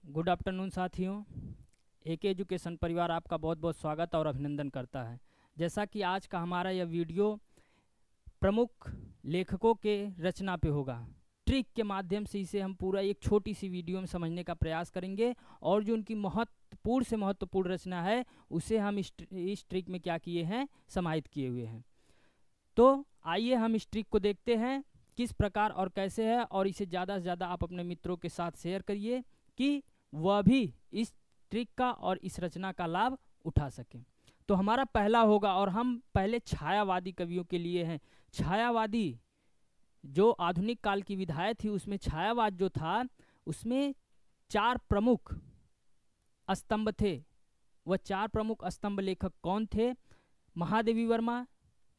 Good afternoon साथियों। एके education परिवार आपका बहुत बहुत स्वागत और अभिनंदन करता है। जैसा कि आज का हमारा यह वीडियो प्रमुख लेखकों के रचना पे होगा। ट्रिक के माध्यम से इसे हम पूरा एक छोटी सी वीडियो में समझने का प्रयास करेंगे और जो उनकी महत्वपूर्ण से महत्वपूर्ण रचना है उसे हम इस ट्रिक में क्या किए हैं, समाहित किए हुए हैं। तो आइए हम इस ट्रिक को देखते हैं किस प्रकार और कैसे है, और इसे ज़्यादा से ज़्यादा आप अपने मित्रों के साथ शेयर करिए कि वह भी इस ट्रिक का और इस रचना का लाभ उठा सकें। तो हमारा पहला होगा, और हम पहले छायावादी कवियों के लिए हैं। छायावादी जो आधुनिक काल की विधाएं थी उसमें छायावाद जो था उसमें 4 प्रमुख स्तंभ थे। वह 4 प्रमुख स्तंभ लेखक कौन थे? महादेवी वर्मा,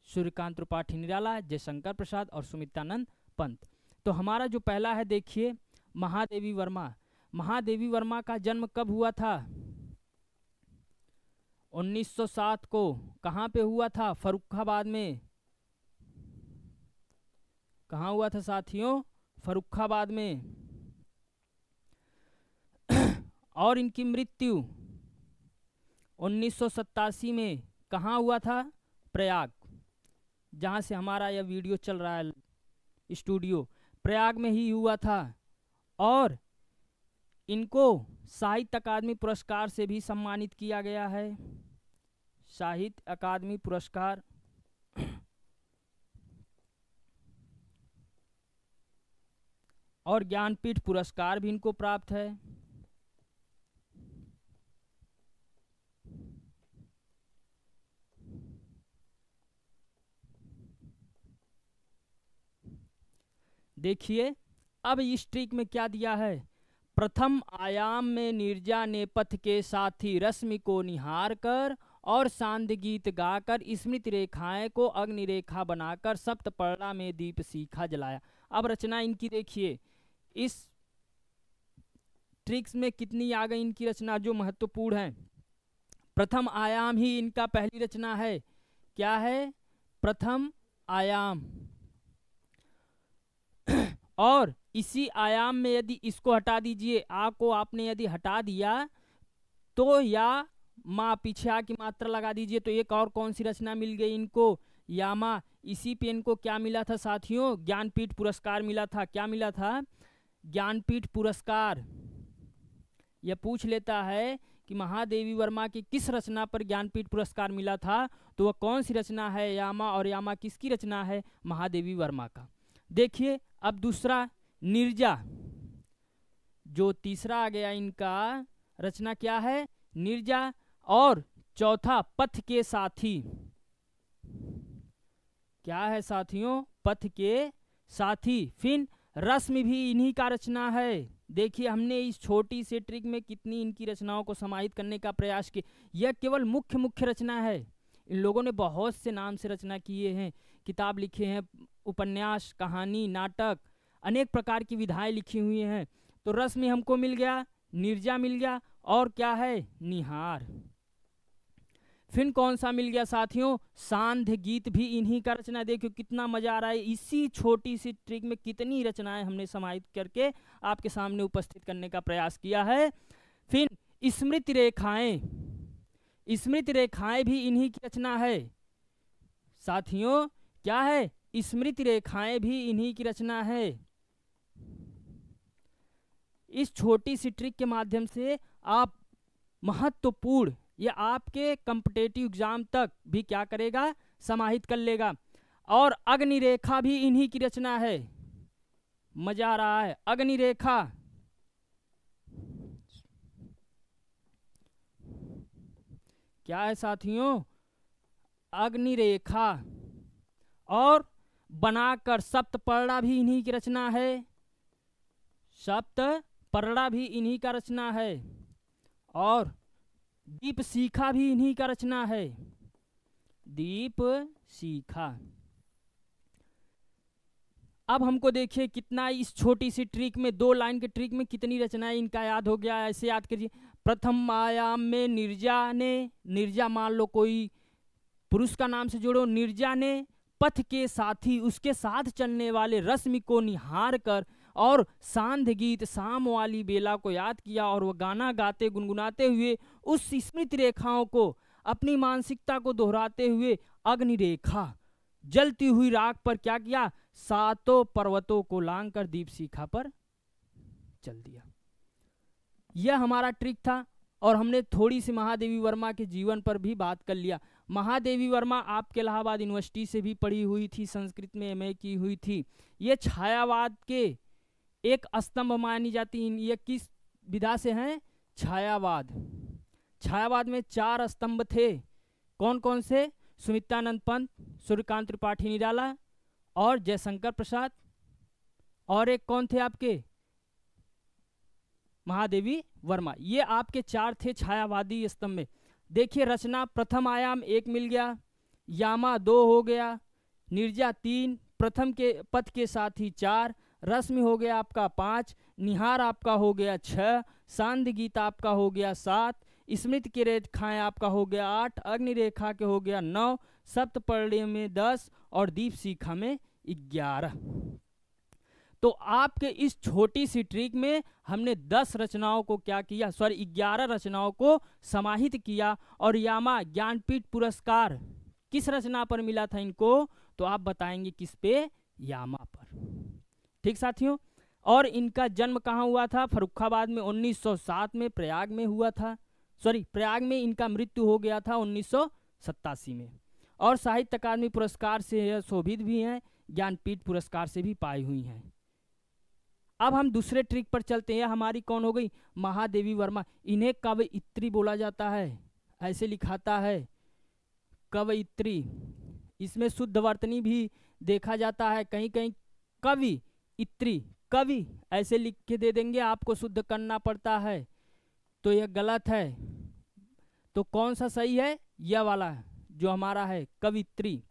सूर्यकांत त्रिपाठी निराला, जयशंकर प्रसाद और सुमित्रानंद पंत। तो हमारा जो पहला है, देखिए महादेवी वर्मा। महादेवी वर्मा का जन्म कब हुआ था? 1907 को। कहाँ पे हुआ था? फर्रुखाबाद में। कहाँ हुआ था साथियों? फर्रुखाबाद में। और इनकी मृत्यु 1987 में कहाँ हुआ था? प्रयाग, जहाँ से हमारा यह वीडियो चल रहा है, स्टूडियो प्रयाग में ही हुआ था। और इनको साहित्य अकादमी पुरस्कार से भी सम्मानित किया गया है। साहित्य अकादमी पुरस्कार और ज्ञानपीठ पुरस्कार भी इनको प्राप्त है। देखिए अब इस ट्रिक में क्या दिया है। प्रथम आयाम में नीरजा ने पथ के साथी रश्मि को निहार कर और सांध्य गीत गाकर स्मृति रेखाएं को अग्नि रेखा बनाकर सप्तपर्णा में दीप शिखा जलाया। अब रचना इनकी देखिए, इस ट्रिक्स में कितनी आ गई इनकी रचना जो महत्वपूर्ण है। प्रथम आयाम ही इनका पहली रचना है। क्या है? प्रथम आयाम। और इसी आयाम में यदि इसको हटा दीजिए, आ को आपने यदि हटा दिया तो या माँ पीछे आ की मात्रा लगा दीजिए तो एक और कौन सी रचना मिल गई इनको? यामा। इसी पे इनको क्या मिला था साथियों? ज्ञानपीठ पुरस्कार मिला था। क्या मिला था? ज्ञानपीठ पुरस्कार। यह पूछ लेता है कि महादेवी वर्मा की किस रचना पर ज्ञानपीठ पुरस्कार मिला था, तो वह कौन सी रचना है? यामा। और यामा किसकी रचना है? महादेवी वर्मा का। देखिए अब दूसरा नीरजा, जो तीसरा आ गया इनका रचना क्या है? नीरजा। और चौथा पथ के साथी। क्या है साथियों? पथ के साथी। फिर रश्मि भी इन्हीं का रचना है। देखिए हमने इस छोटी से ट्रिक में कितनी इनकी रचनाओं को समाहित करने का प्रयास किया। यह केवल मुख्य रचना है। इन लोगों ने बहुत से नाम से रचना किए हैं, किताब लिखे हैं, उपन्यास, कहानी, नाटक, अनेक प्रकार की विधाएं लिखी हुई हैं। तो रश्मि हमको मिल गया, नीरजा मिल गया, और क्या है? निहार। फिर कौन सा मिल गया साथियों? सांध्य गीत भी इन्हीं का रचना। देखिए कितना मजा आ रहा है। इसी छोटी सी ट्रिक में कितनी रचनाएं हमने समाहित करके आपके सामने उपस्थित करने का प्रयास किया है। फिर स्मृति रेखाएं। स्मृति रेखाएं भी इन्हीं की रचना है साथियों। क्या है? स्मृति रेखाएं भी इन्हीं की रचना है। इस छोटी सी ट्रिक के माध्यम से आप महत्वपूर्ण, यह आपके कॉम्पिटिटिव एग्जाम तक भी क्या करेगा? समाहित कर लेगा। और अग्नि रेखा भी इन्हीं की रचना है। मजा आ रहा है। अग्नि रेखा, क्या है साथियों? अग्नि रेखा। और बनाकर सप्तपर्णा भी इन्हीं की रचना है। सप्तपर्णा भी इन्हीं का रचना है। और दीप शिखा भी इन्हीं का रचना है। दीप शिखा। अब हमको देखिए कितना इस छोटी सी ट्रिक में, 2 लाइन के ट्रिक में कितनी रचनाएं इनका याद हो गया। ऐसे याद करिए। प्रथम आयाम में नीरजा ने, नीरजा मान लो कोई पुरुष का नाम से जोड़ो, नीरजा ने पथ के साथी उसके साथ चलने वाले रश्मि को निहार कर और सांध्य गीत शाम वाली बेला को याद किया और वह गाना गाते गुनगुनाते हुए उस स्मृति रेखाओं को अपनी मानसिकता को दोहराते हुए अग्नि रेखा जलती हुई राख पर क्या किया, सातों पर्वतों को लांग कर दीप शिखा पर चल दिया। यह हमारा ट्रिक था और हमने थोड़ी सी महादेवी वर्मा के जीवन पर भी बात कर लिया। महादेवी वर्मा आपके इलाहाबाद यूनिवर्सिटी से भी पढ़ी हुई थी, संस्कृत में एमए की हुई थी। ये छायावाद के एक स्तंभ मानी जाती है। ये किस विधा से हैं? छायावाद। छायावाद में 4 स्तंभ थे। कौन कौन से? सुमित्रानंद पंत, सूर्यकांत त्रिपाठी निराला और जयशंकर प्रसाद, और एक कौन थे आपके? महादेवी वर्मा। ये आपके 4 थे छायावादी स्तंभ में। देखिए रचना, प्रथम आयाम 1 मिल गया, यामा 2 हो गया, निर्जा 3, प्रथम के पथ के साथ ही 4, रश्मि हो गया आपका 5, निहार आपका हो गया 6, सांध्य गीत आपका हो गया 7, स्मृति के रेखाएं आपका हो गया 8, अग्नि रेखा के हो गया 9, सप्तपर्णी में 10 और दीप शिखा में 11। तो आपके इस छोटी सी ट्रिक में हमने 10 रचनाओं को क्या किया, 11 रचनाओं को समाहित किया। और यामा ज्ञानपीठ पुरस्कार किस रचना पर मिला था इनको? तो आप बताएंगे किस पे? यामा पर। ठीक साथियों, और इनका जन्म कहाँ हुआ था? फर्रुखाबाद में 1907 में, प्रयाग में हुआ था। प्रयाग में इनका मृत्यु हो गया था 1987 में। और साहित्य अकादमी पुरस्कार से शोभित भी हैं, ज्ञानपीठ पुरस्कार से भी पाई हुई हैं। अब हम दूसरे ट्रिक पर चलते हैं। हमारी कौन हो गई? महादेवी वर्मा। इन्हें कवयित्री बोला जाता है, ऐसे लिखाता है कवयित्री। इसमें शुद्ध वर्तनी भी देखा जाता है, कहीं कहीं कवयित्री, कवि ऐसे लिख के दे देंगे, आपको शुद्ध करना पड़ता है, तो यह गलत है। तो कौन सा सही है? यह वाला जो हमारा है कवयित्री।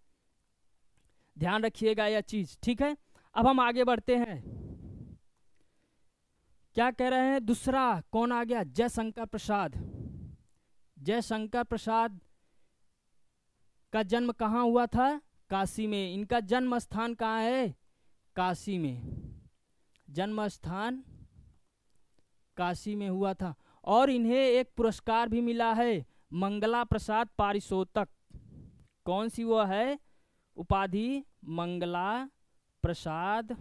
ध्यान रखिएगा यह चीज, ठीक है। अब हम आगे बढ़ते हैं। क्या कह रहे हैं? दूसरा कौन आ गया? जयशंकर प्रसाद। जयशंकर प्रसाद का जन्म कहाँ हुआ था? काशी में। इनका जन्म स्थान कहाँ है? काशी में। जन्म स्थान काशी में हुआ था। और इन्हें एक पुरस्कार भी मिला है, मंगला प्रसाद पारितोषिक। कौन सी वो है उपाधि? मंगला प्रसाद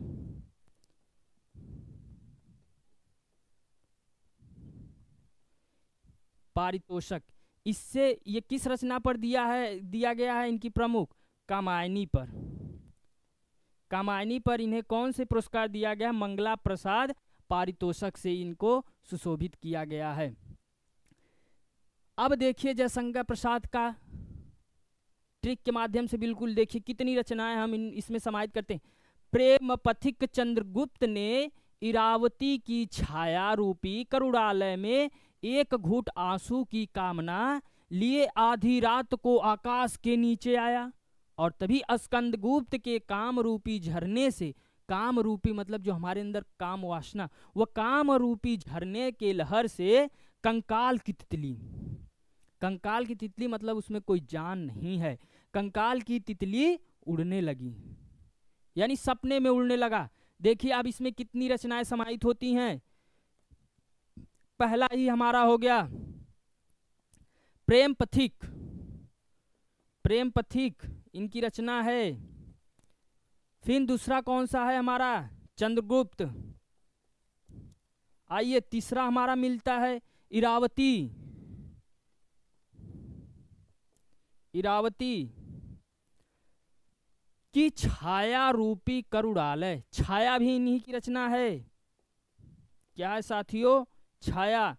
पारितोषिक। इससे ये किस रचना पर दिया गया है? इनकी प्रमुख कामायनी पर। कामायनी पर इन्हें कौन से पुरस्कार दिया गया? मंगला प्रसाद पारितोषिक से इनको सुशोभित किया गया है। अब देखिए जयशंकर प्रसाद का ट्रिक के माध्यम से बिल्कुल देखिए कितनी रचनाएं हम इसमें समाहित करते हैं। प्रेम पथिक चंद्रगुप्त ने इरावती की छाया रूपी करुणालय में एक घूंट आंसू की कामना लिए आधी रात को आकाश के नीचे आया, और तभी स्कंदगुप्त के काम रूपी झरने से, काम रूपी मतलब जो हमारे अंदर काम वासना, वह काम रूपी झरने के लहर से कंकाल की तितली, कंकाल की तितली मतलब उसमें कोई जान नहीं है, कंकाल की तितली उड़ने लगी, यानी सपने में उड़ने लगा। देखिए अब इसमें कितनी रचनाएं समाहित होती हैं। पहला ही हमारा हो गया प्रेम पथिक। प्रेम पथिक इनकी रचना है। फिर दूसरा कौन सा है हमारा? चंद्रगुप्त। आइए तीसरा हमारा मिलता है इरावती। इरावती की छाया रूपी करुणालय। छाया भी इन्हीं की रचना है। क्या है साथियों? छाया।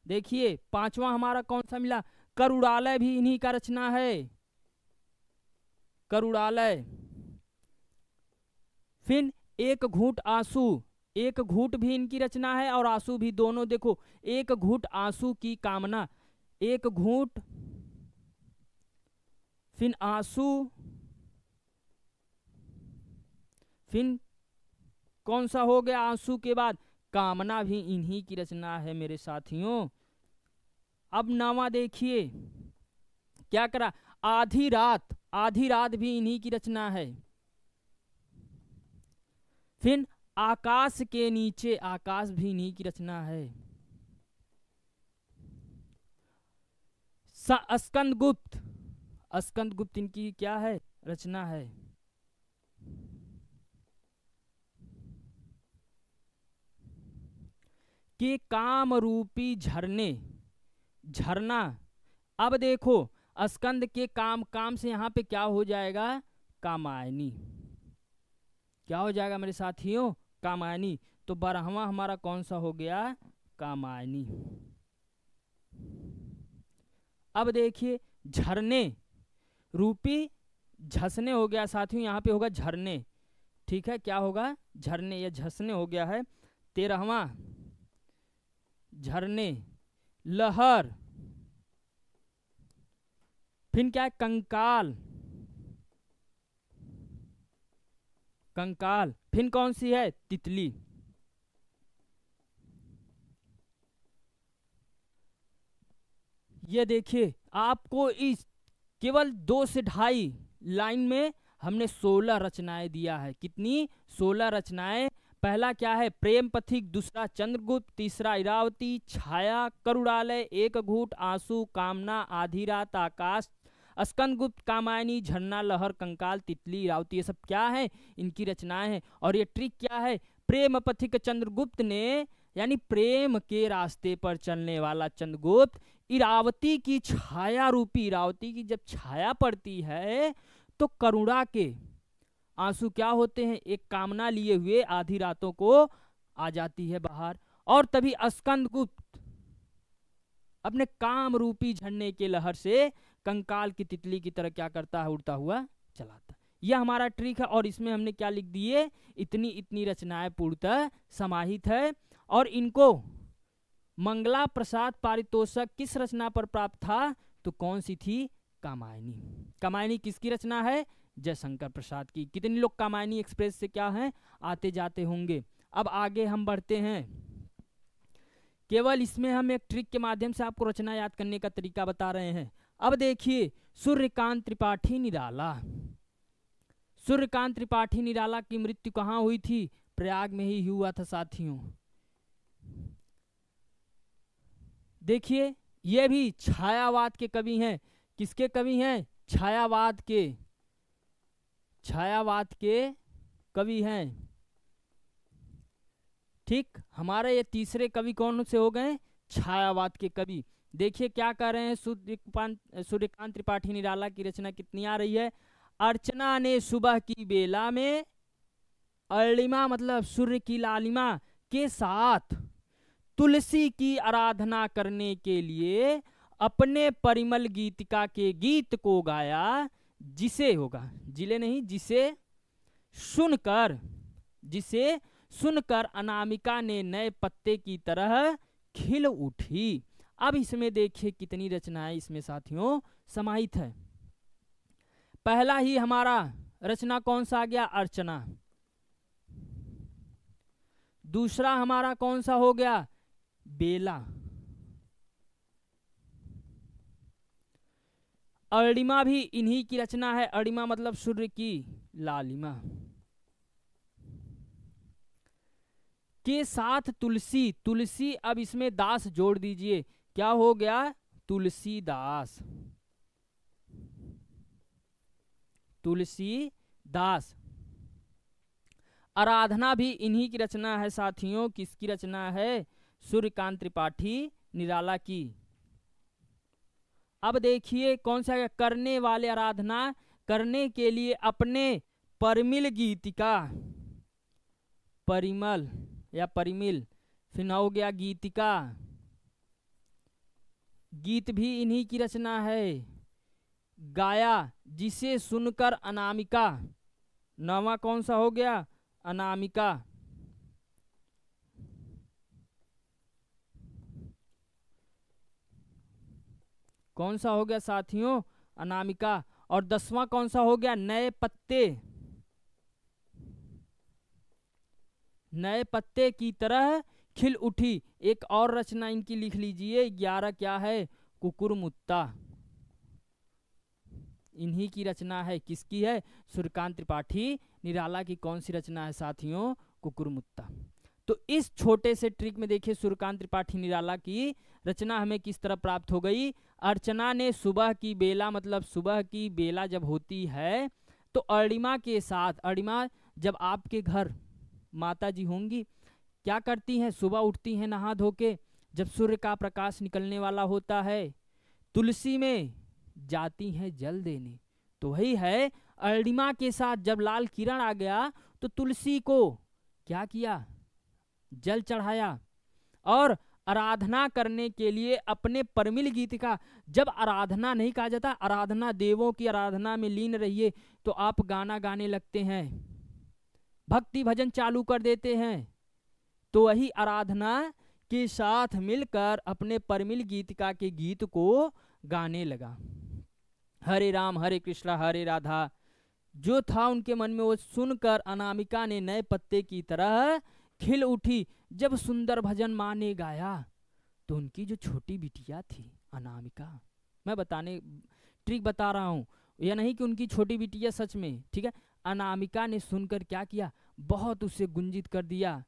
देखिए पांचवा हमारा कौन सा मिला? करुणालय भी इन्हीं का रचना है। करुणालय। फिर एक घूंट आंसू, एक घूंट भी इनकी रचना है और आंसू भी, दोनों देखो, एक घूंट आंसू की कामना, एक घूंट फिर आंसू, फिर कौन सा हो गया आंसू के बाद? कामना भी इन्हीं की रचना है मेरे साथियों। अब नामा देखिए क्या करा? आधी रात। आधी रात भी इन्हीं की रचना है। फिर आकाश के नीचे, आकाश भी इन्हीं की रचना है। स्कंदगुप्त, स्कंदगुप्त इनकी क्या है, रचना है। कि काम रूपी झरने, झरना। अब देखो स्कंद के काम, काम से यहाँ पे क्या हो जाएगा, कामायनी। क्या हो जाएगा मेरे साथियों, कामायनी। तो 12वां हमारा कौन सा हो गया, कामायनी। अब देखिए झरने रूपी, झसने हो गया साथियों, यहाँ पे होगा झरने। ठीक है, क्या होगा, झरने या झसने हो गया है। 13वां झरने, लहर, फिर क्या है, कंकाल, कंकाल, फिर कौन सी है, तितली। ये देखिए आपको इस केवल 2 से 2.5 लाइन में हमने 16 रचनाएं दिया है। कितनी, 16 रचनाएं। पहला क्या है, प्रेम पथिक, दूसरा चंद्रगुप्त, तीसरा इरावती, छाया, करुणालय, एक घूट, आंसू, कामना, आधी रात, आकाश, स्कंदगुप्त, कामायनी, झरना, लहर, कंकाल, तितली, इरावती, ये सब क्या है, इनकी रचनाएं हैं। और ये ट्रिक क्या है, प्रेम पथिक चंद्रगुप्त ने, यानी प्रेम के रास्ते पर चलने वाला चंद्रगुप्त, इरावती की छाया रूपी, इरावती की जब छाया पड़ती है तो करुणा के आंसू क्या होते हैं, एक कामना लिए हुए आधी रातों को आ जाती है बाहर। और तभी स्कंदगुप्त अपने काम रूपी झरने के लहर से कंकाल की तितली की तरह क्या करता है, उड़ता हुआ चलाता। यह हमारा ट्रिक है। और इसमें हमने क्या लिख दिए, इतनी इतनी रचनाएं पूर्णतः समाहित है। और इनको मंगला प्रसाद पारितोषक किस रचना पर प्राप्त था, तो कौन सी थी, कामायनी। कामायनी किसकी रचना है, जयशंकर प्रसाद की। कितने लोग कामायनी एक्सप्रेस से क्या हैं, आते जाते होंगे। अब आगे हम बढ़ते हैं। केवल इसमें हम एक ट्रिक के माध्यम से आपको रचना याद करने का तरीका बता रहे हैं। अब देखिए सूर्यकांत त्रिपाठी निराला, सूर्यकांत त्रिपाठी निराला की मृत्यु कहाँ हुई थी, प्रयाग में ही हुआ था साथियों। देखिए ये भी छायावाद के कवि हैं। किसके कवि हैं, छायावाद के, छायावाद के कवि हैं। ठीक, हमारे ये तीसरे कवि कौन से हो गए, छायावाद के कवि। देखिए क्या कर रहे हैं, सूर्यकांत त्रिपाठी निराला की रचना कितनी आ रही है, अर्चना ने सुबह की बेला में, अर्लिमा मतलब सूर्य की लालिमा के साथ तुलसी की आराधना करने के लिए अपने परिमल गीतिका के गीत को गाया, जिसे होगा, जिले नहीं, जिसे सुनकर, जिसे सुनकर अनामिका ने नए पत्ते की तरह खिल उठी। अब इसमें देखिए कितनी रचनाएं इसमें साथियों समाहित है। पहला ही हमारा रचना कौन सा आ गया, अर्चना। दूसरा हमारा कौन सा हो गया, बेला। अर्णिमा भी इन्हीं की रचना है, अर्णिमा मतलब सूर्य की लालिमा के साथ तुलसी, तुलसी अब इसमें दास जोड़ दीजिए, क्या हो गया, तुलसीदास, तुलसीदास। आराधना भी इन्हीं की रचना है साथियों, किसकी रचना है, सूर्यकांत त्रिपाठी निराला की। अब देखिए कौन सा है, करने वाले आराधना करने के लिए अपने परिमिल गीतिका, परिमल या परिमिल, फिर हो गया गीतिका, गीत भी इन्हीं की रचना है, गाया, जिसे सुनकर अनामिका, नवा कौन सा हो गया, अनामिका। कौन सा हो गया साथियों, अनामिका। और 10वां कौन सा हो गया, नए पत्ते, नए पत्ते की तरह खिल उठी। एक और रचना इनकी लिख लीजिए, 11 क्या है, कुकुरमुत्ता, इन्हीं की रचना है। किसकी है, सूर्यकांत त्रिपाठी निराला की कौन सी रचना है साथियों, कुकुरमुत्ता। तो इस छोटे से ट्रिक में देखिए सूर्यकांत त्रिपाठी निराला की रचना हमें किस तरह प्राप्त हो गई। अर्चना ने सुबह की बेला, मतलब सुबह की बेला जब होती है तो अणिमा के साथ, अणिमा जब आपके घर माता जी होंगी क्या करती हैं, सुबह उठती हैं नहा धो के, जब सूर्य का प्रकाश निकलने वाला होता है तुलसी में जाती हैं जल देने। तो वही है, अणिमा के साथ जब लाल किरण आ गया तो तुलसी को क्या किया, जल चढ़ाया। और आराधना करने के लिए अपने परमिल गीत का, जब आराधना नहीं कहा जाता, आराधना देवों की आराधना में लीन रहिए, तो आप गाना गाने लगते हैं, भक्ति भजन चालू कर देते हैं। तो वही आराधना के साथ मिलकर अपने परमिल गीतिका के गीत को गाने लगा। हरे राम हरे कृष्णा हरे राधा जो था उनके मन में, वो सुनकर अनामिका ने नए पत्ते की तरह खिल उठी। जब सुंदर भजन माँ ने गाया तो उनकी जो छोटी बिटिया थी अनामिका, मैं ट्रिक बता रहा हूँ, यह नहीं कि उनकी छोटी बिटिया सच में, ठीक है, अनामिका ने सुनकर क्या किया, बहुत उसे गुंजित कर दिया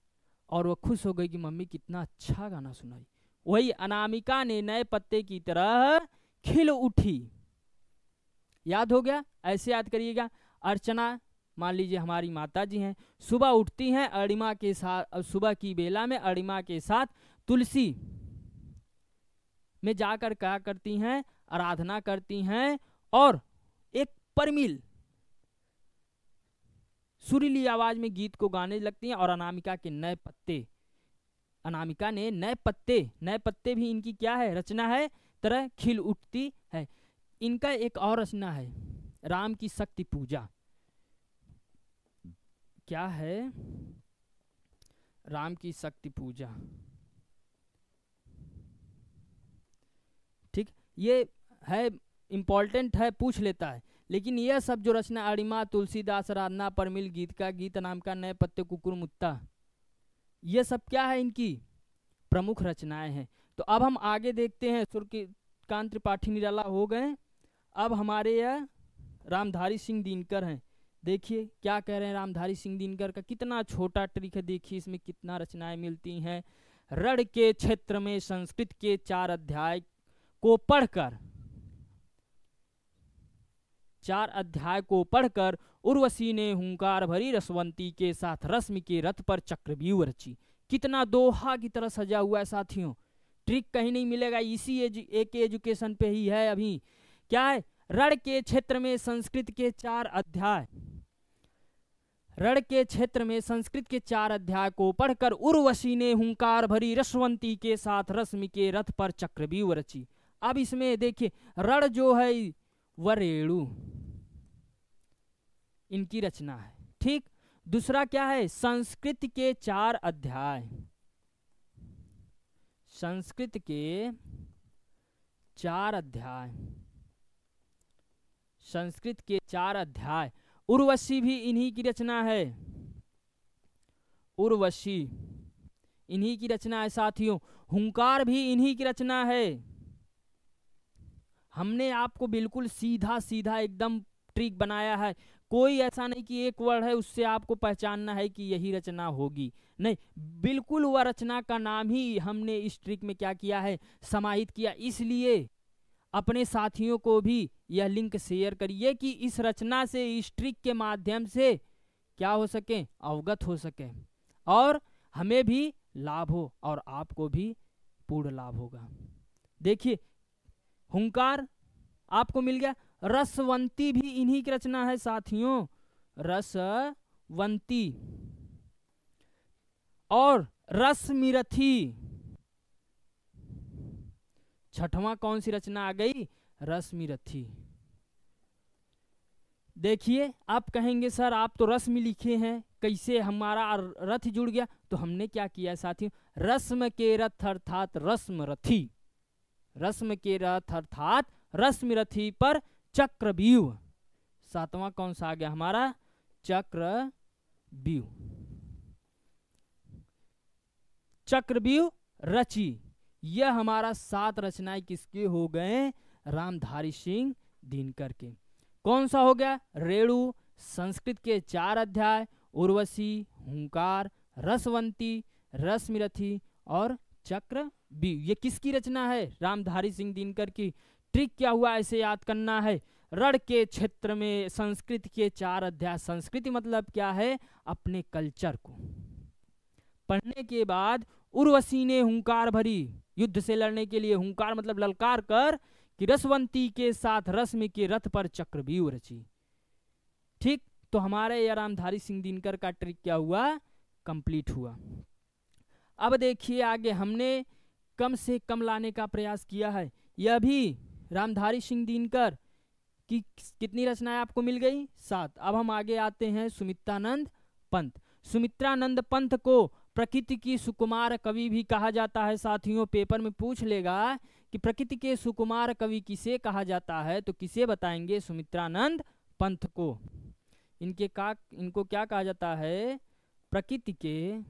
और वह खुश हो गई कि मम्मी कितना अच्छा गाना सुनाई। वही अनामिका ने नए पत्ते की तरह खिल उठी। याद हो गया? ऐसे याद करिएगा। अर्चना मान लीजिए हमारी माता जी हैं, सुबह उठती हैं अणिमा के साथ, सुबह की बेला में अणिमा के साथ तुलसी में जाकर क्या करती हैं, आराधना करती हैं और एक परमिल सुरीली आवाज में गीत को गाने लगती हैं। और अनामिका के नए पत्ते, अनामिका ने नए पत्ते भी इनकी क्या है, रचना है, तरह खिल उठती है। इनका एक और रचना है, राम की शक्ति पूजा। क्या है? राम की शक्ति पूजा। ठीक, ये है इंपॉर्टेंट है, पूछ लेता है। लेकिन यह सब जो रचना अणिमा, तुलसीदास, आराधना, परमिल, गीत का गीत नाम का, नए पत्ते, कुकुरमुत्ता, ये सब क्या है, इनकी प्रमुख रचनाएं हैं। तो अब हम आगे देखते हैं। सूर्यकांत त्रिपाठी निराला हो गए, अब हमारे यह रामधारी सिंह दिनकर हैं। देखिए क्या कह रहे हैं रामधारी सिंह दिनकर का, कितना छोटा ट्रिक है, देखिए इसमें कितना रचनाएं मिलती हैं। रण के क्षेत्र में संस्कृत के 4 अध्याय को पढ़कर, 4 अध्याय को पढ़कर उर्वशी ने हुंकार भरी रसवंती के साथ रश्मि के रथ पर चक्रव्यूह रची। कितना दोहा की तरह सजा हुआ है साथियों, ट्रिक कहीं नहीं मिलेगा, इसी एक एजुकेशन पे ही है। अभी क्या है, रण के क्षेत्र में संस्कृत के 4 अध्याय, रण के क्षेत्र में संस्कृत के 4 अध्याय को पढ़कर उर्वशी ने हुंकार भरी रसवंती के साथ रश्मि के रथ पर चक्रव्यूह रची। अब इसमें देखिए रण जो है वह रेणु इनकी रचना है, ठीक। दूसरा क्या है, संस्कृत के 4 अध्याय, संस्कृत के 4 अध्याय, संस्कृत के 4 अध्याय, उर्वशी भी इन्हीं की रचना है, उर्वशी इन्हीं की रचना है साथियों। हुंकार भी इन्हीं की रचना है। हमने आपको बिल्कुल सीधा सीधा एकदम ट्रिक बनाया है, कोई ऐसा नहीं कि एक वर्ड है उससे आपको पहचानना है कि यही रचना होगी, नहीं, बिल्कुल वह रचना का नाम ही हमने इस ट्रिक में क्या किया है, समाहित किया। इसलिए अपने साथियों को भी यह लिंक शेयर करिए कि इस रचना से, इस ट्रिक के माध्यम से क्या हो सके, अवगत हो सके और हमें भी लाभ हो और आपको भी पूर्ण लाभ होगा। देखिए हुंकार आपको मिल गया, रसवंती भी इन्हीं की रचना है साथियों, रसवंती, और रश्मिरथी, छठवां कौन सी रचना आ गई, रश्मिरथी। देखिए आप कहेंगे सर आप तो रश्मि लिखे हैं, कैसे हमारा रथ जुड़ गया, तो हमने क्या किया साथियों, रश्म के रथ अर्थात रश्मरथी, रश्म के रथ अर्थात रश्मिरथी पर चक्रव्यूह, 7वां कौन सा आ गया हमारा, चक्रव्यूह, चक्रव्यूह रची। यह हमारा 7 रचनाएं किसके हो गए, रामधारी सिंह दिनकर के। कौन सा हो गया, रेणु, संस्कृत के 4 अध्याय, उर्वशी, हुंकार, रसवंती, रश्मिरथी और चक्रव्यूह। ये किसकी रचना है? रामधारी सिंह दिनकर की। ट्रिक क्या हुआ, ऐसे याद करना है। रण के क्षेत्र में संस्कृत के 4 अध्याय। संस्कृति मतलब क्या है? अपने कल्चर को पढ़ने के बाद उर्वशी ने हुंकार भरी, युद्ध से लड़ने के लिए हुंकार मतलब ललकार कर, कि रसवंती के साथ रश्मि के रथ पर चक्रव्यूह रची। ठीक, तो हमारे यह रामधारी सिंह दिनकर का ट्रिक क्या हुआ? कंप्लीट हुआ। अब देखिए आगे, हमने कम से कम लाने का प्रयास किया है। यह भी रामधारी सिंह दिनकर की कितनी रचनाएं आपको मिल गई? 7। अब हम आगे आते हैं सुमित्रानंद पंत। सुमित्रानंद पंत को प्रकृति की सुकुमार कवि भी कहा जाता है। साथियों, पेपर में पूछ लेगा कि प्रकृति के सुकुमार कवि किसे कहा जाता है, तो किसे बताएंगे? सुमित्रानंद पंत को। इनको क्या कहा जाता है? प्रकृति के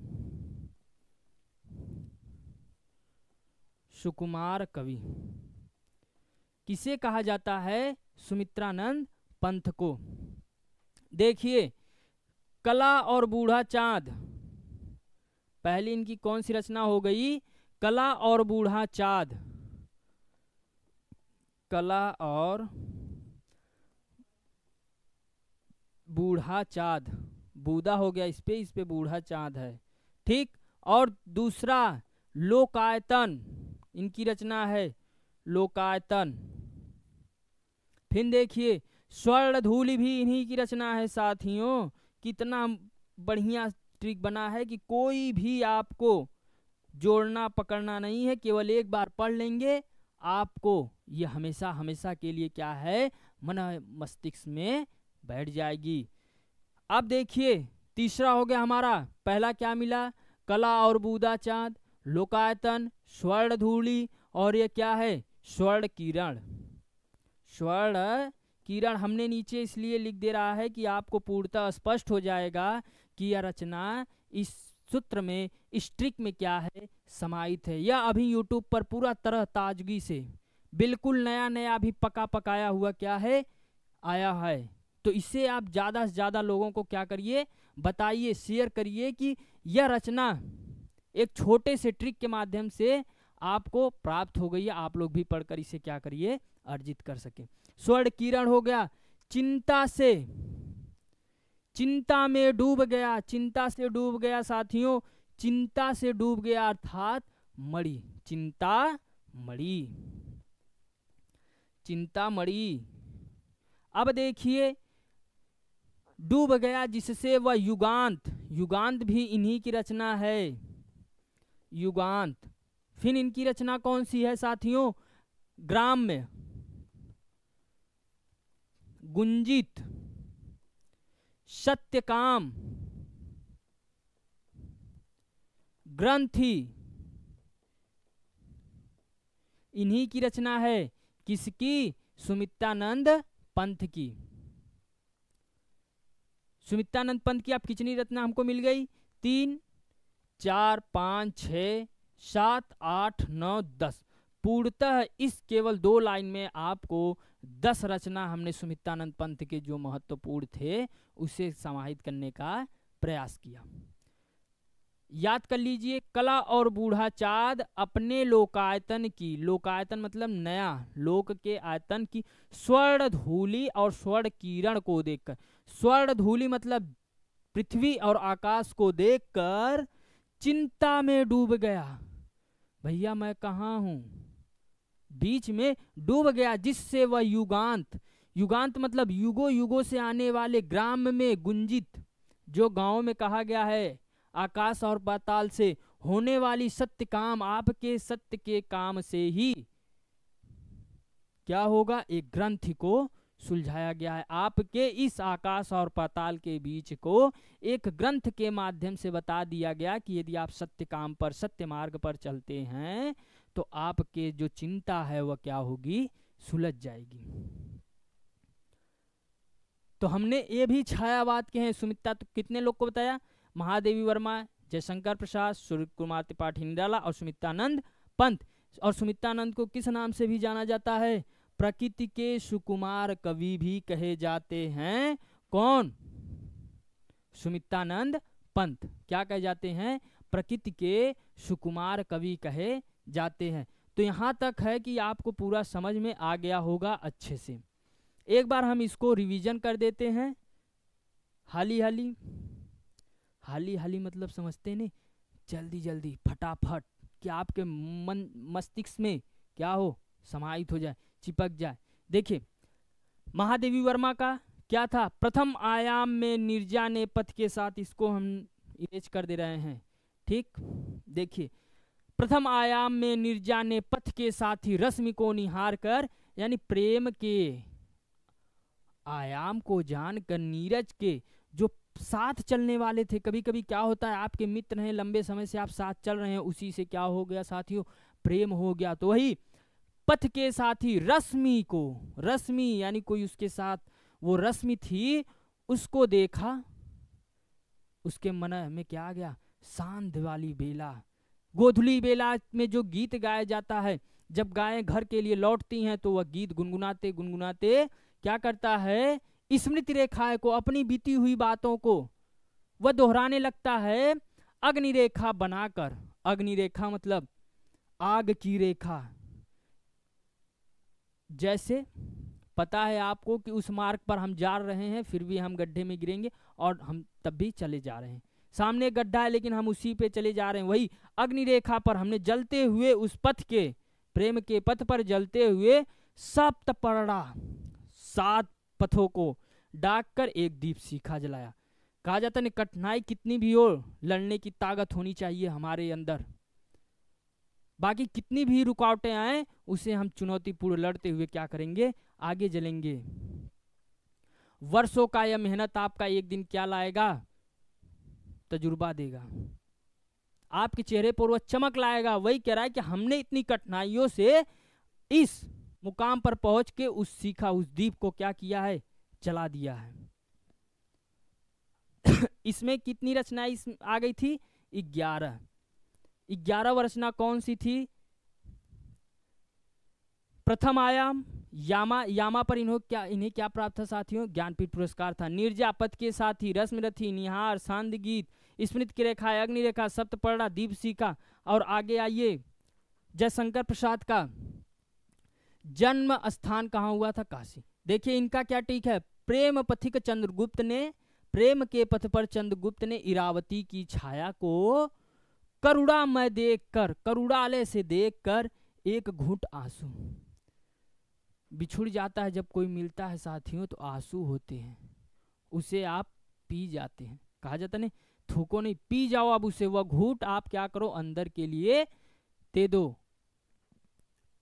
सुकुमार कवि किसे कहा जाता है? सुमित्रानंद पंत को। देखिए, कला और बूढ़ा चांद, पहली इनकी कौन सी रचना हो गई? कला और बूढ़ा चांद। कला और बूढ़ा चांद, बूदा हो गया इस पे बूढ़ा चांद है। ठीक, और दूसरा लोकायतन, इनकी रचना है लोकायतन। फिर देखिए, स्वर्ण धूलि भी इन्हीं की रचना है। साथियों, कितना बढ़िया ट्रिक बना है कि कोई भी आपको जोड़ना पकड़ना नहीं है, केवल एक बार पढ़ लेंगे आपको ये हमेशा हमेशा के लिए क्या है? मन मस्तिष्क में बैठ जाएगी। अब देखिए, तीसरा हो गया हमारा। पहला क्या मिला? कला और बूदा चांद, लोकायतन, स्वर्ण धूलि, और ये क्या है? स्वर्ण किरण। स्वर्ण किरण हमने नीचे इसलिए लिख दे रहा है कि आपको पूर्णतः स्पष्ट हो जाएगा कि यह रचना इस सूत्र में, इस ट्रिक में क्या है? समाहित है। यह अभी यूट्यूब पर पूरा तरह ताजगी से बिल्कुल नया नया भी पका पकाया हुआ क्या है? आया है। तो इससे आप ज़्यादा से ज़्यादा लोगों को क्या करिए? बताइए, शेयर करिए कि यह रचना एक छोटे से ट्रिक के माध्यम से आपको प्राप्त हो गई है। आप लोग भी पढ़कर इसे क्या करिए? अर्जित कर सके। स्वर्ण किरण हो गया, चिंता से, चिंता में डूब गया, चिंता से डूब गया। साथियों, चिंता से डूब गया अर्थात मणि, चिंता मणि, चिंता मणि। अब देखिए, डूब गया जिससे वह युगांत, युगांत भी इन्हीं की रचना है, युगांत। फिर इनकी रचना कौन सी है साथियों? ग्राम्य, गुंजित, सत्यकाम, ग्रंथि, इन्हीं की रचना है। किसकी? सुमित्रानंद पंत की। सुमित्रानंद पंत की आप कितनी रचना हमको मिल गई? 3, 4, 5, 6, 7, 8, 9, 10। पूर्णतः इस केवल 2 लाइन में आपको 10 रचना हमने सुमित्रानंद पंत के जो महत्वपूर्ण थे उसे समाहित करने का प्रयास किया। याद कर लीजिए, कला और बूढ़ा चाँद अपने लोकायतन की, लोकायतन मतलब नया, लोक के आयतन की स्वर्ण धूलि और स्वर्ण किरण को देखकर, स्वर्ण धूलि मतलब पृथ्वी और आकाश को देखकर चिंता में डूब गया। भैया मैं कहाँ हूँ? बीच में डूब गया, जिससे वह युगांत, युगांत मतलब युगों युगों से आने वाले, ग्राम में गुंजित, जो गांव में कहा गया है, आकाश और पाताल से होने वाली सत्य काम, आपके सत्य के काम से ही क्या होगा? एक ग्रंथ को सुलझाया गया है। आपके इस आकाश और पाताल के बीच को एक ग्रंथ के माध्यम से बता दिया गया कि यदि आप सत्य काम पर, सत्य मार्ग पर चलते हैं तो आपके जो चिंता है वह क्या होगी? सुलझ जाएगी। तो हमने ये भी छायावाद के हैं सुमित्रा, तो कितने लोग को बताया? महादेवी वर्मा, जयशंकर प्रसाद, सूर्य कुमार त्रिपाठी निराला और सुमित्रानंद पंत। और सुमित्रानंद को किस नाम से भी जाना जाता है? प्रकृति के सुकुमार कवि भी कहे जाते हैं। कौन? सुमित्रानंद पंत क्या कहे जाते हैं? प्रकृति के सुकुमार कवि कहे जाते हैं। तो यहाँ तक है कि आपको पूरा समझ में आ गया होगा अच्छे से। एक बार हम इसको रिवीजन कर देते हैं। हाली हाली, हाली हाली मतलब समझते नहीं, जल्दी जल्दी फटाफट, कि आपके मन मस्तिष्क में क्या हो, समाहित हो जाए, चिपक जाए। देखिए महादेवी वर्मा का क्या था? प्रथम आयाम में नीरजा ने पथ के साथ, इसको हम इरेज कर दे रहे हैं, ठीक। देखिए प्रथम आयाम में नीरजा ने पथ के साथ ही रश्मि को निहार कर, यानी प्रेम के आयाम को जानकर नीरज के जो साथ चलने वाले थे, कभी कभी क्या होता है आपके मित्र हैं, लंबे समय से आप साथ चल रहे हैं, उसी से क्या हो गया साथियों? प्रेम हो गया। तो वही पथ के साथ ही रश्मि को, रश्मि यानी कोई उसके साथ वो रश्मि थी, उसको देखा, उसके मन में क्या आ गया? सांध वाली बेला, गोधुली बेला में जो गीत गाया जाता है, जब गायें घर के लिए लौटती हैं तो वह गीत गुनगुनाते गुनगुनाते क्या करता है? स्मृति रेखा को, अपनी बीती हुई बातों को वह दोहराने लगता है, अग्नि रेखा बनाकर। अग्नि रेखा मतलब आग की रेखा। जैसे पता है आपको कि उस मार्ग पर हम जा रहे हैं, फिर भी हम गड्ढे में गिरेंगे और हम तब भी चले जा रहे हैं। सामने गड्ढा है लेकिन हम उसी पे चले जा रहे हैं। वही अग्नि रेखा पर हमने जलते हुए उस पथ के, प्रेम के पथ पर जलते हुए सप्तपर्णा, 7 पथों को डाक कर एक दीप शिखा जलाया। कहा जाता है कठिनाई कितनी भी हो, लड़ने की ताकत होनी चाहिए हमारे अंदर। बाकी कितनी भी रुकावटें आए, उसे हम चुनौतीपूर्ण लड़ते हुए क्या करेंगे? आगे चलेंगे। वर्षों का यह मेहनत आपका एक दिन क्या लाएगा? तजुर्बा देगा, आपके चेहरे पर वह चमक लाएगा। वही कह रहा है कि हमने इतनी कठिनाइयों से इस मुकाम पर पहुंच के उस सीखा, उस दीप को क्या किया है? जला दिया है। इसमें कितनी रचनाएं आ गई थी? 11। 11 रचना कौन सी थी? प्रथम आयाम यामा, यामा पर इन्हें क्या प्राप्त था साथियों? ज्ञानपीठ पुरस्कार था। नीरजा, पथ के साथ ही, रश्मिरथी, निहार, सांद गीत, स्मृति की रेखा, अग्नि रेखा, सप्तपर्णा, दीप शिखा। और आगे आइए, जयशंकर प्रसाद का जन्म स्थान कहाँ हुआ था? काशी। देखिए इनका क्या टीक है? प्रेम पथिक चंद्रगुप्त ने, प्रेम के पथ पर चंद्रगुप्त ने इरावती की छाया को करुणामय देखकर, करुणालय से देखकर एक घूंट आंसू, बिछुड़ जाता है जब कोई मिलता है साथियों तो आंसू होते हैं, उसे आप पी जाते हैं। कहा जाता नहीं, थूको नहीं, पी जाओ अब उसे। वह घूंट आप क्या करो? अंदर के लिए दे दो।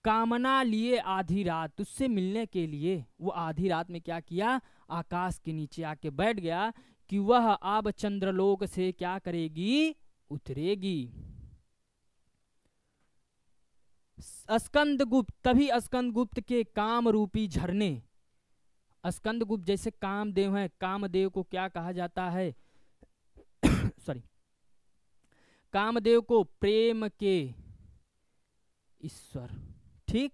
कामना लिए आधी रात, उससे मिलने के लिए वो आधी रात में क्या किया? आकाश के नीचे आके बैठ गया कि वह अब चंद्रलोक से क्या करेगी? उतरेगी। स्कंदगुप्त, तभी स्कंदगुप्त के काम रूपी झरने, स्कंदगुप्त जैसे कामदेव हैं, कामदेव को क्या कहा जाता है? सॉरी, कामदेव को प्रेम के ईश्वर, ठीक,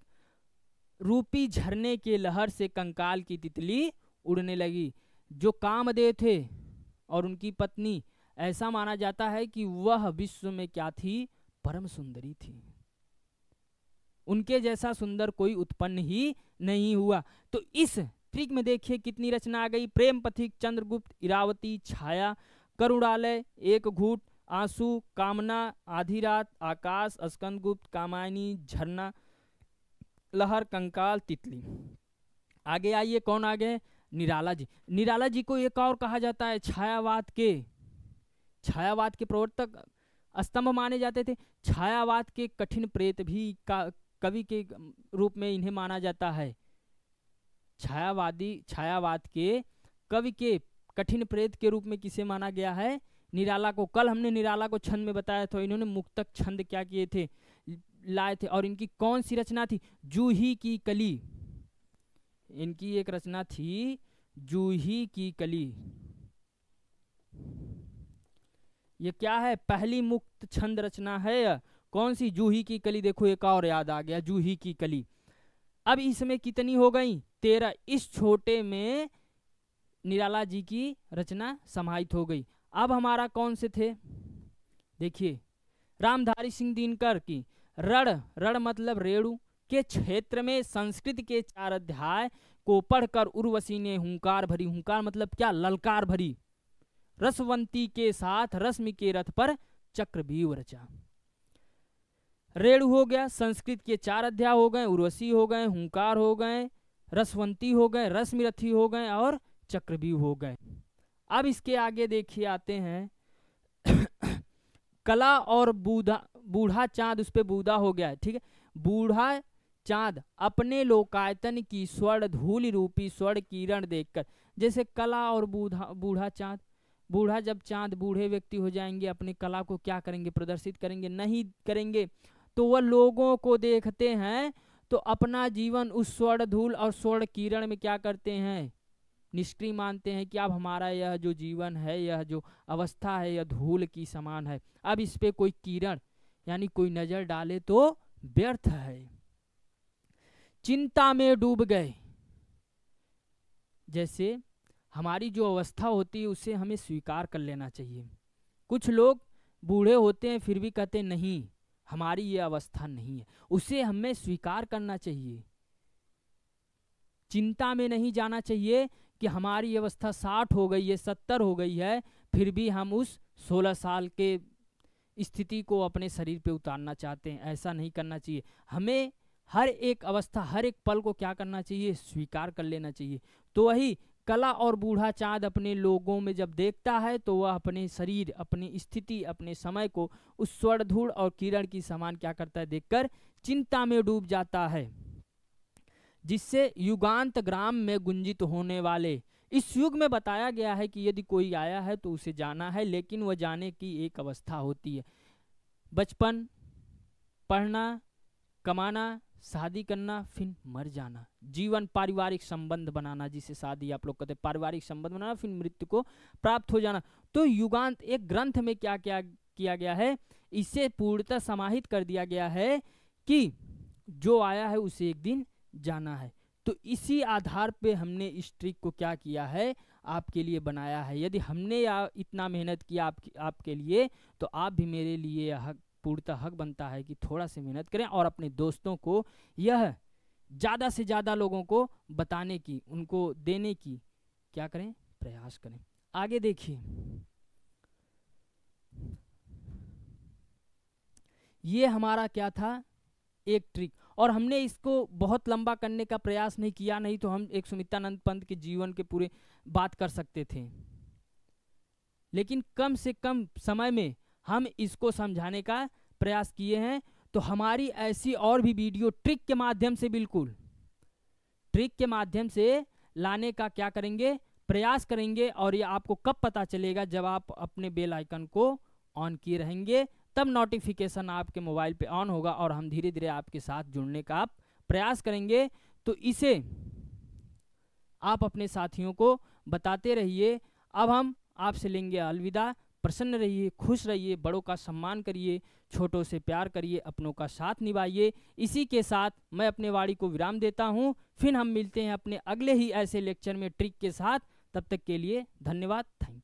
रूपी झरने के लहर से कंकाल की तितली उड़ने लगी। जो कामदेव थे और उनकी पत्नी, ऐसा माना जाता है कि वह विश्व में क्या थी? परम सुंदरी थी। उनके जैसा सुंदर कोई उत्पन्न ही नहीं हुआ। तो इस ट्रिक में देखिए कितनी रचना आ गई। प्रेम पथिक, चंद्रगुप्त, इरावती, छाया, करुणालय, एक घूंट, आंसू, कामना, आधी रात, आकाश, स्कंदगुप्त, कामायनी, झरना, लहर, कंकाल, तितली। आगे आइए, कौन आगे? निराला जी। निराला जी को एक और कहा जाता है छायावाद के प्रवर्तक, स्तंभ माने जाते थे। छायावाद के कठिन प्रेत भी कवि के रूप में इन्हें माना जाता है। छायावाद के कवि के कठिन प्रेत के रूप में किसे माना गया है? निराला को। कल हमने निराला को छंद में बताया था, इन्होंने मुक्तक छंद क्या किए थे? लाए थे। और इनकी कौन सी रचना थी? जूही की कली। इनकी एक रचना थी जूही की कली। ये क्या है? पहली मुक्त छंद रचना है। कौन सी? जूही की कली। देखो एक और याद आ गया, जूही की कली। अब इसमें कितनी हो गई? 13। इस छोटे में निराला जी की रचना समाहित हो गई। अब हमारा कौन से थे, देखिए रामधारी सिंह दिनकर की रण मतलब रेणु के क्षेत्र में संस्कृत के 4 अध्याय को पढ़कर उर्वशी ने हुंकार भरी, हुंकार मतलब क्या, ललकार भरी, रसवंती के साथ रश्मि के रथ पर चक्रव्यूह रचा। रेणु हो गया, संस्कृत के 4 अध्याय हो गए, उर्वशी हो गए, हुंकार हो गए, रसवंती हो गए, रश्मिरथी हो गए और चक्रव्यूह हो गए। अब इसके आगे देखिए आते हैं कला और बूढ़ा चांद, उस पे बूढ़ा हो गया है, ठीक है। बूढ़ा चांद अपने लोकायतन की स्वर्ण धूल रूपी स्वर्ण किरण देखकर, जैसे कला और बूढ़ा चांद, बूढ़ा जब चांद बूढ़े व्यक्ति हो जाएंगे अपनी कला को क्या करेंगे, प्रदर्शित करेंगे, नहीं करेंगे, तो वह लोगों को देखते हैं तो अपना जीवन उस स्वर्ण धूल और स्वर्ण किरण में क्या करते हैं, निष्क्रिय मानते हैं कि अब हमारा यह जो जीवन है, यह जो अवस्था है, यह धूल की समान है, अब इस पे कोई किरण यानी कोई नजर डाले तो व्यर्थ है। चिंता में डूब गए, जैसे हमारी जो अवस्था होती है उसे हमें स्वीकार कर लेना चाहिए। कुछ लोग बूढ़े होते हैं फिर भी कहते नहीं हमारी ये अवस्था नहीं है, उसे हमें स्वीकार करना चाहिए। चिंता में नहीं जाना चाहिए कि हमारी अवस्था 60 हो गई है, 70 हो गई है, फिर भी हम उस 16 साल के स्थिति को अपने शरीर पे उतारना चाहते हैं, ऐसा नहीं करना चाहिए। हमें हर एक अवस्था, हर एक पल को क्या करना चाहिए, स्वीकार कर लेना चाहिए। तो वही कला और बूढ़ा चांद अपने लोगों में जब देखता है तो वह अपने शरीर, अपनी स्थिति, अपने समय को उस स्वर्ण धूल और किरण की समान क्या करता है, देखकर चिंता में डूब जाता है, जिससे युगांत ग्राम में गुंजित होने वाले इस युग में बताया गया है कि यदि कोई आया है तो उसे जाना है, लेकिन वह जाने की एक अवस्था होती है, बचपन, पढ़ना, कमाना, शादी करना, फिर मर जाना, जीवन पारिवारिक संबंध बनाना, जिसे शादी आप लोग कहते हैं, पारिवारिक संबंध बनाना, फिर मृत्यु को प्राप्त हो जाना। तो युगांत एक ग्रंथ में क्या क्या किया गया है, इसे पूर्णतः समाहित कर दिया गया है कि जो आया है उसे एक दिन जाना है। तो इसी आधार पे हमने इस ट्रिक को क्या किया है, आपके लिए बनाया है। यदि हमने इतना मेहनत किया आपके लिए, तो आप भी मेरे लिए पूर्णतः हक बनता है कि थोड़ा सी मेहनत करें और अपने दोस्तों को यह ज़्यादा से ज़्यादा लोगों को बताने की, उनको देने की क्या करें, प्रयास करें। आगे देखिए, ये हमारा क्या था, एक ट्रिक, और हमने इसको बहुत लंबा करने का प्रयास नहीं किया, नहीं तो हम एक सुमित्रानंद पंत के जीवन के पूरे बात कर सकते थे, लेकिन कम से कम समय में हम इसको समझाने का प्रयास किए हैं। तो हमारी ऐसी और भी वीडियो ट्रिक के माध्यम से, बिल्कुल ट्रिक के माध्यम से लाने का क्या करेंगे, प्रयास करेंगे। और ये आपको कब पता चलेगा, जब आप अपने बेल आइकन को ऑन किए रहेंगे, तब नोटिफिकेशन आपके मोबाइल पे ऑन होगा और हम धीरे धीरे आपके साथ जुड़ने का आप प्रयास करेंगे। तो इसे आप अपने साथियों को बताते रहिए। अब हम आपसे लेंगे अलविदा। प्रसन्न रहिए, खुश रहिए, बड़ों का सम्मान करिए, छोटों से प्यार करिए, अपनों का साथ निभाइए। इसी के साथ मैं अपने वाणी को विराम देता हूँ। फिर हम मिलते हैं अपने अगले ही ऐसे लेक्चर में ट्रिक के साथ। तब तक के लिए धन्यवाद। Thank you.